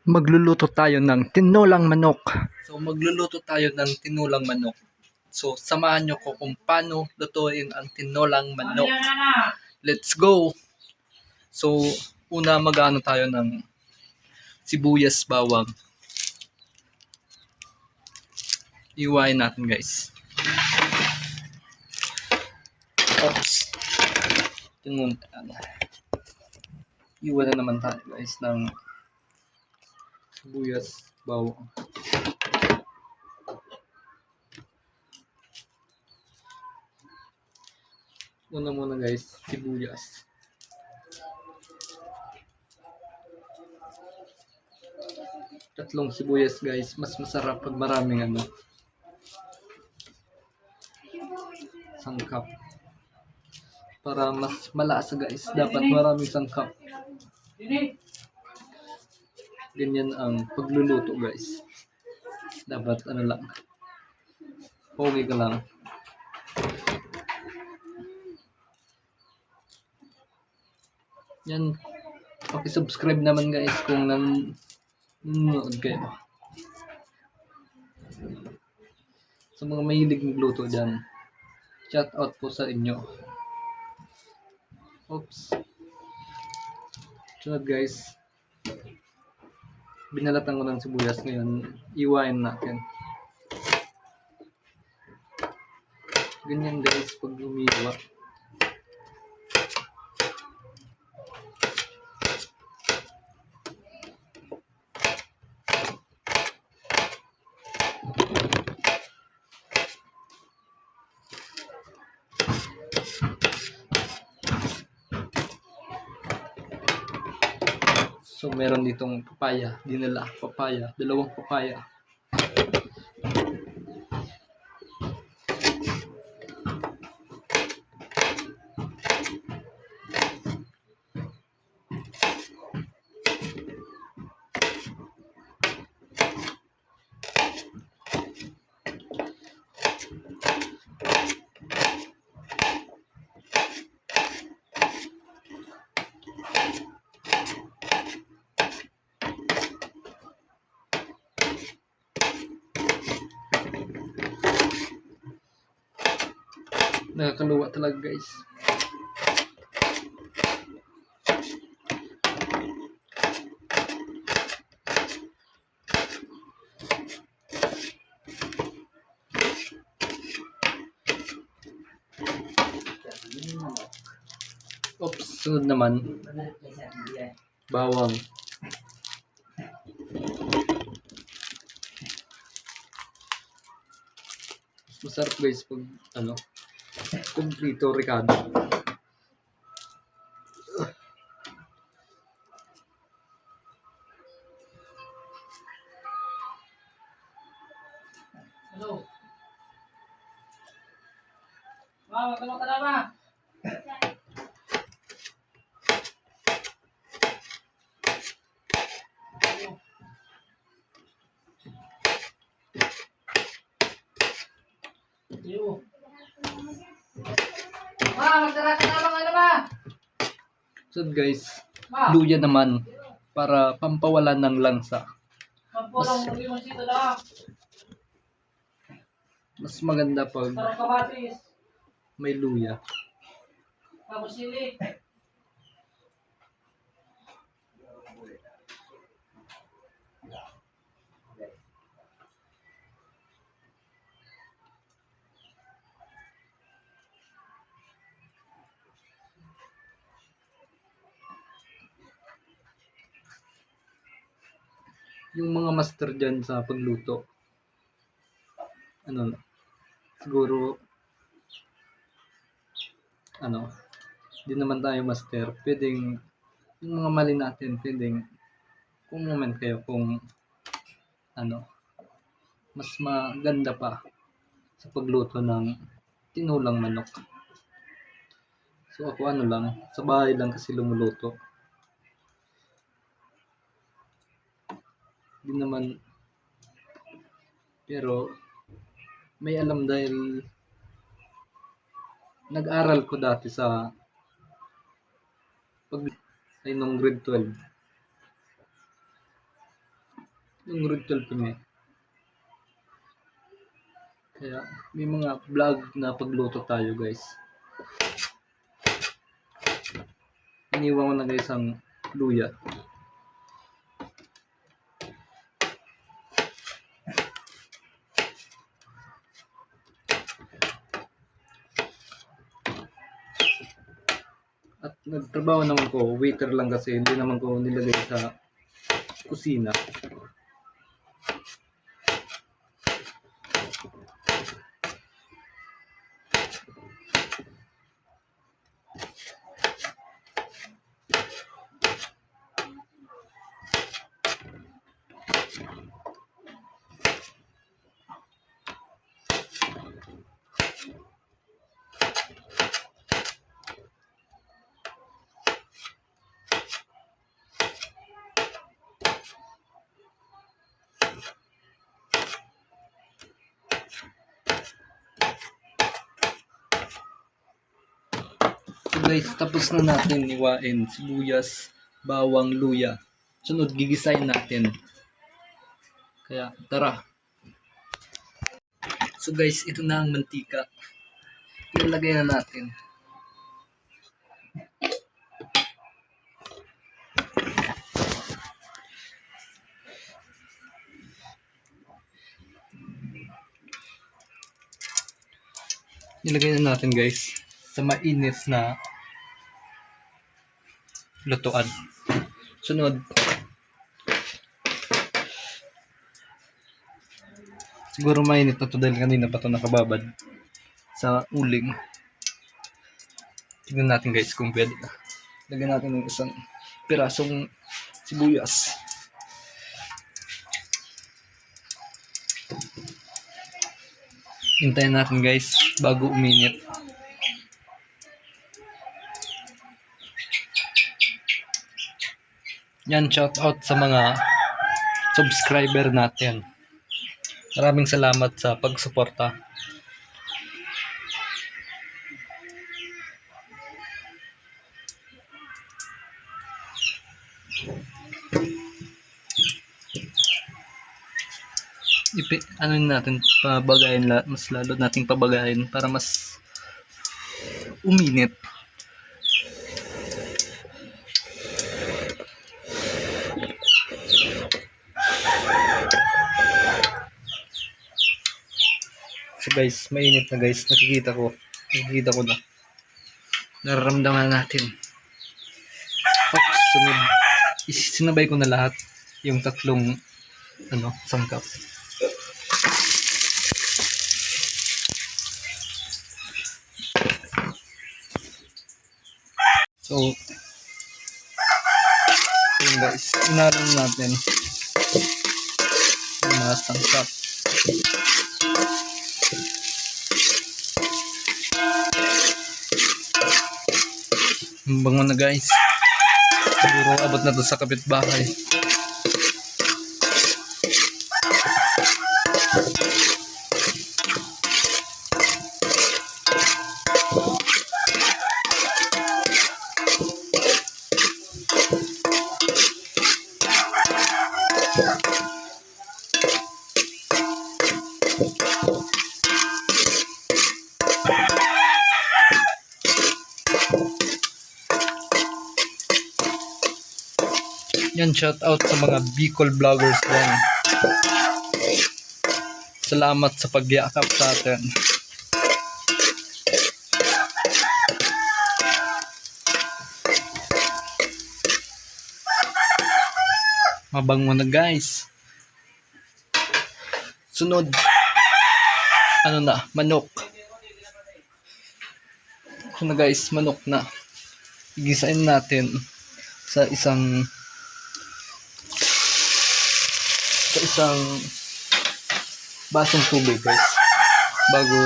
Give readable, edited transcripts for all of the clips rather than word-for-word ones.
Magluluto tayo ng tinolang manok. So magluluto tayo ng tinolang manok. So samahan nyo ko kung paano lutuin ang tinolang manok. Let's go! So una mag-ano tayo ng sibuyas, bawang. Iwain natin guys. Oops. Tingnan ano. Iwan na naman tayo guys ng sibuyas, bawang. Una muna guys, sibuyas. Tatlong sibuyas guys, mas masarap pag maraming ano, sangkap. Para mas malasa guys, dapat maraming sangkap. Ganyan ang pagluluto guys. Dapat ano lang, pogi ka lang. Yan, subscribe naman guys kung nanonood kayo. Sa mga mahilig magluto dyan, shout out po sa inyo. Oops. Sunod guys, binalatan ko ng sibuyas, ngayon iwain natin. Ganyan guys pag umiiwa. So meron ditong papaya, dinala papaya, dalawang papaya. Nakakaluwa talaga guys. Oops, sunod naman, bawang. Masarap guys pag ano, kumplito ricado. Hello. Mama, kalau kenapa? Yo. Ma, magdara ka na ano ba? So guys, luya naman para pampawalan ng lansa. Magpulang mo yung sito lang. Mas maganda pag Sarap kamatis. may luya. Tapos sili. Yung mga master dyan sa pagluto, ano, siguro, ano, di naman tayo master. Pwedeng, yung mga mali natin, pwedeng, kung moment kayo kung, ano, mas maganda pa sa pagluto ng tinulang manok. So ako ano lang, sa bahay lang kasi lumuluto. Di naman, pero may alam dahil nag-aral ko dati sa pag ay nung grade 12. Yung Road 12 kami. Kaya may mga vlog na pagluto tayo guys. Iniwan ko na guys ang luya. At nagtrabaho naman ko, waiter lang kasi hindi naman ko nilagay sa kusina. So guys, tapos na natin niwain sibuyas, bawang, luya. Sunod, gigisayin natin. Kaya, tara. So guys, ito na ang mantika. Ilalagay na natin. Ilagay na natin guys sa mainit na lutuan. Sunod, siguro mainit na to dahil kanina pa to nakababad sa uling. Tignan natin guys kung pwede na. Lagyan natin ng isang pirasong sibuyas. Hintayin natin guys bago uminit. Yan, shout out sa mga subscriber natin. Maraming salamat sa pagsuporta. Ano natin, pabagayin, mas lalo nating pabagayin para mas uminit. So guys, mainit na guys, nakikita ko na. Nararamdaman natin. Oops, sunod. Sinabay ko na lahat yung tatlong sangkap. So, yun guys, inalon natin yung mga sangkap. Ang bango na guys. Siguro abot na to sa kapitbahay. Yan, shout out sa mga Bicol vloggers din. Salamat sa pagyakap sa atin. Mabango na guys. Sunod, manok. So na guys, manok na. Igisain natin sa isang basong tubig guys bago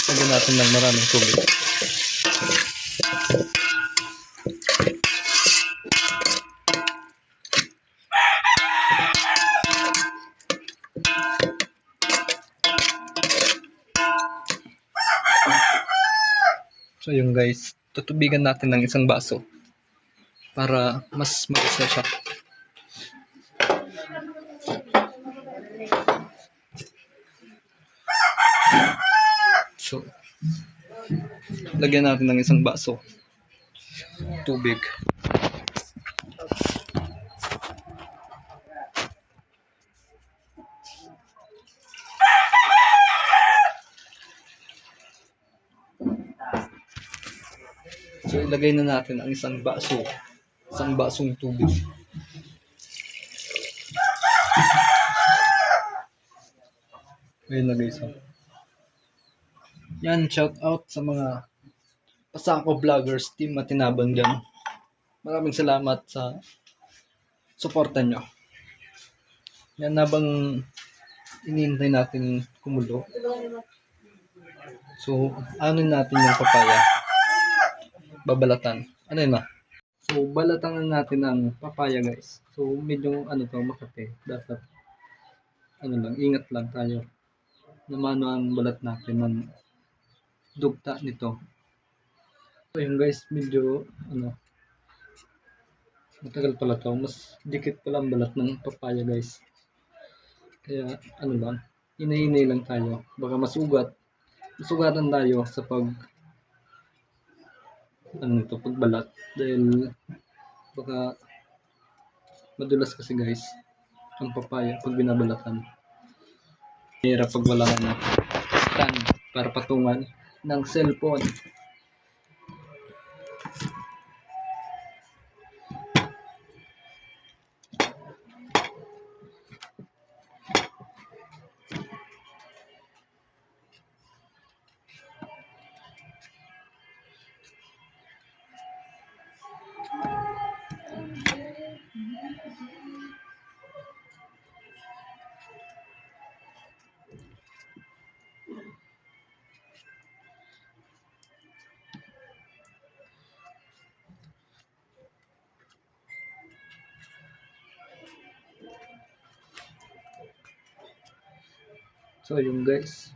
lagyan natin ng maraming tubig. So yun guys, tutubigan natin ng isang baso para mas magisa siya. So, lagyan natin ng isang baso tubig. So, ilagay na natin ang isang basong tubig. Ayun na guys. Yan, shout out sa mga Pasako Vloggers team Matinabang dyan. Maraming salamat sa suporta nyo. Yan, habang inihintay natin kumulo. So, ano natin yung papaya? Babalatan. Ano yun ma? So, balatan na natin ang papaya guys. So, medyo makate. Dapat, ingat lang tayo. Namano ang balat natin ng dugta nito. So, yun guys, medyo, matagal pala to. Mas dikit pala ang balat ng papaya guys. Kaya, hinay-hinay lang tayo. Baka masugatan tayo sa pagbalat. Dahil, baka madulas kasi guys, ang papaya pag binabalatan. Hirap pag wala ka na stand para patungan ng cellphone. So yung guys,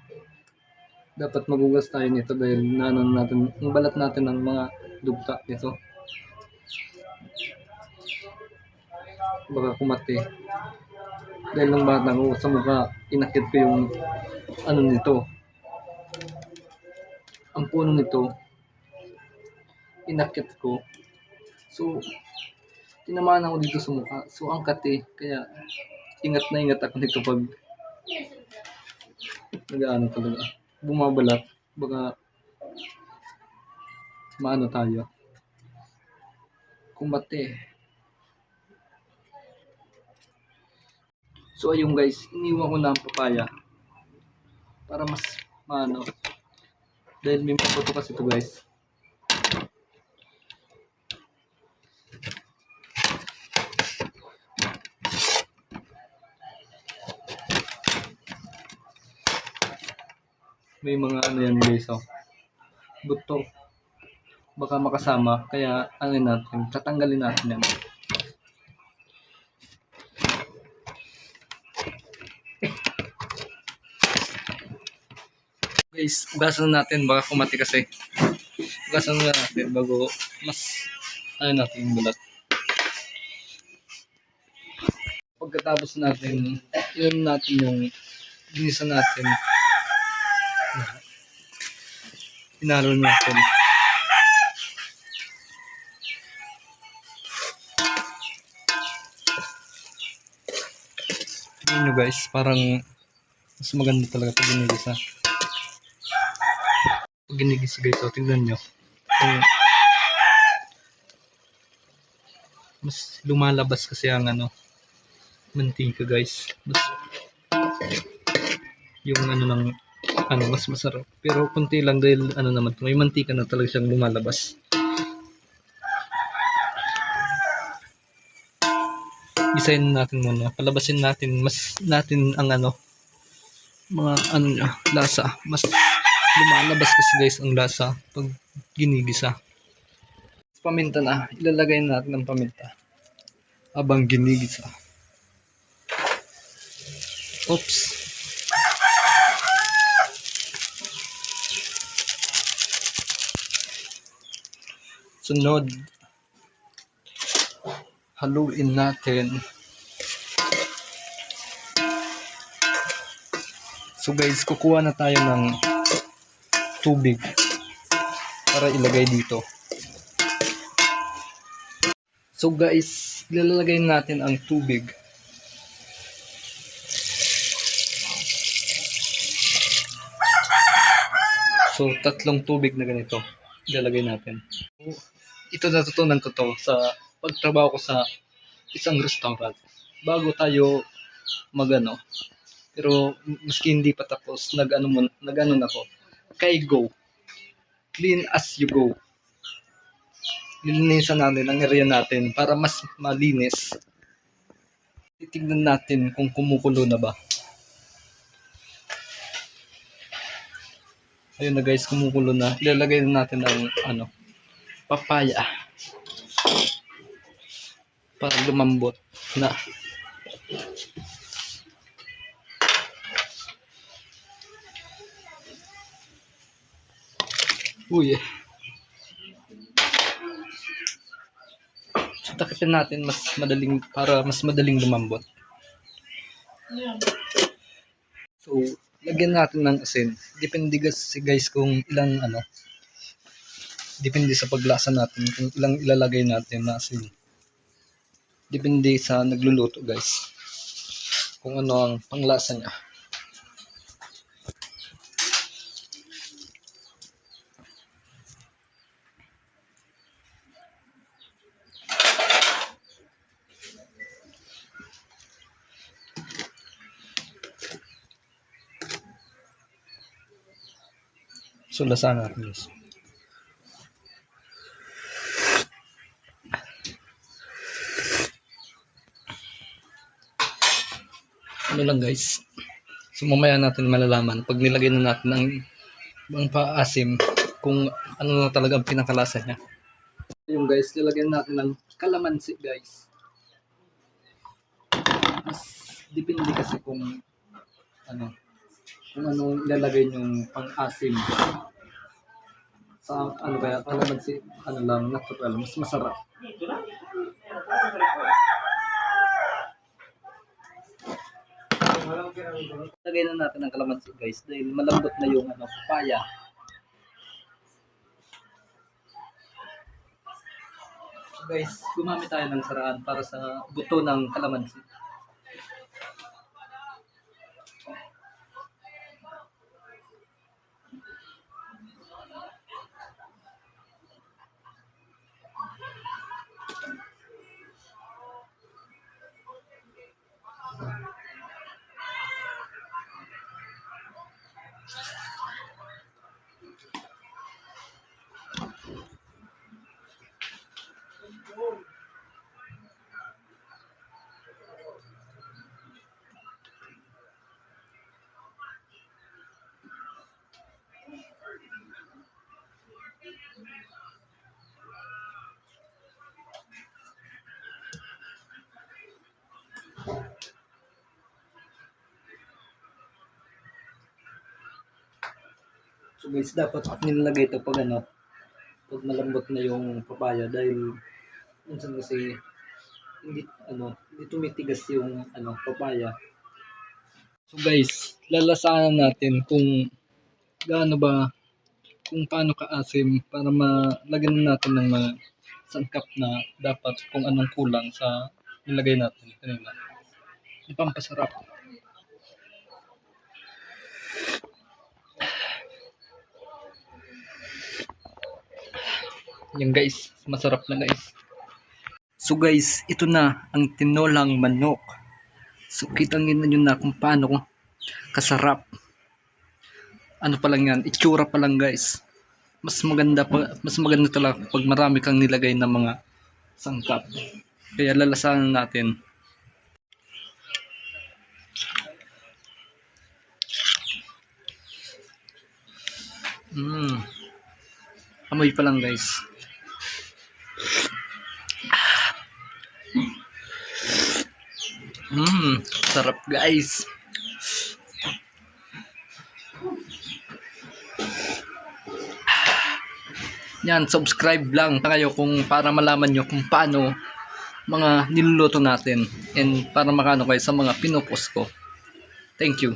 dapat magugas tayo nito dahil nanon natin, ang balat natin ng mga dugta nito. Baka kumati. Dahil ng bata ko sa mukha, inakit ko yung nito. Ang puno nito, inakit ko. So, tinamaan ako dito sa mukha. So, ang kati. Kaya, ingat na ingat ako nito pag talaga. Bumabalat. Baka maano tayo. Kumate. So, ayun guys. Iniwan ko na ang papaya. Para mas maano. Dahil may paputo kasi ito guys. May mga yan guys, buto. Baka makasama, kaya natin, tatanggalin natin yan. Guys, ugasan natin, baka kumati kasi. Ugasan natin bago mas natin yung balat. Pagkatapos natin, yun natin yung ginisa natin. Hinalo natin. Tingnan nyo guys, parang mas maganda talaga pag ginigisa. Pag ginigisa guys, tingnan nyo. Mas lumalabas kasi ang mantika guys. Mas yung mas masarap. Pero kunti lang dahil naman, may mantika na talaga siyang lumalabas. Isayin natin muna. Palabasin natin ang mga niya, lasa. Mas lumalabas kasi guys ang lasa pag ginigisa. Paminta na. Ilalagay natin ang paminta habang ginigisa. Oops. Sunod, haluin natin So guys, kukuha na tayo ng tubig para ilagay dito. So guys, ilalagay natin ang tubig. So 3 tubig na ganito ilalagay natin. Ito natutunan ko to sa pagtrabaho ko sa isang restaurant. Bago tayo magano, pero maski hindi pa tapos, nag-ano na ako. Kay go. Clean as you go. Lilinisan natin ang area natin para mas malinis. Titignan natin kung kumukulo na ba. Ayun na guys, kumukulo na. Ilalagay na natin ang papaya. Para lumambot na. Uy. So, takitin natin para mas madaling lumambot. So, lagyan natin ng asin. Depende guys kung ilang depende sa paglasa natin kung ilang ilalagay natin na asin. Depende sa nagluluto guys. Kung ano ang panglasa niya. So, lasahan natin guys. Ano lang guys. So, mamaya natin malalaman pag nilagay na natin ang paasim kung ano na talaga ang pinakalasa niya. Yung guys, nilagyan natin ng kalamansi guys. Mas depende kasi kung anong ilalagay yung pang-asim. Sa kaya kalamansi, lang, natural, mas masarap. Lagay na natin ang kalamansi guys dahil malambot na yung papaya. So guys, gumamit tayo ng saraan para sa buto ng kalamansi. So guys, dapat nilalagay ito pag pag malambot na yung papaya dahil minsan kasi hindi tumitigas yung papaya. So guys, lalasahan natin kung paano kaasim para malagyan natin ng mga sangkap na dapat kung anong kulang sa nilagay natin kanina. Ipampasarap. Yan guys, masarap na guys. So guys, ito na ang tinolang manok. So kitang nyo na kung paano kasarap. Ano pa lang yan, itsura pa lang guys. Mas maganda talaga pag marami kang nilagay na mga sangkap. Kaya lalasahan natin. Amoy pa lang guys. Sarap guys. Yan, subscribe lang kayo para malaman nyo kung paano mga niluluto natin and para makano kayo sa mga pinupost ko. Thank you.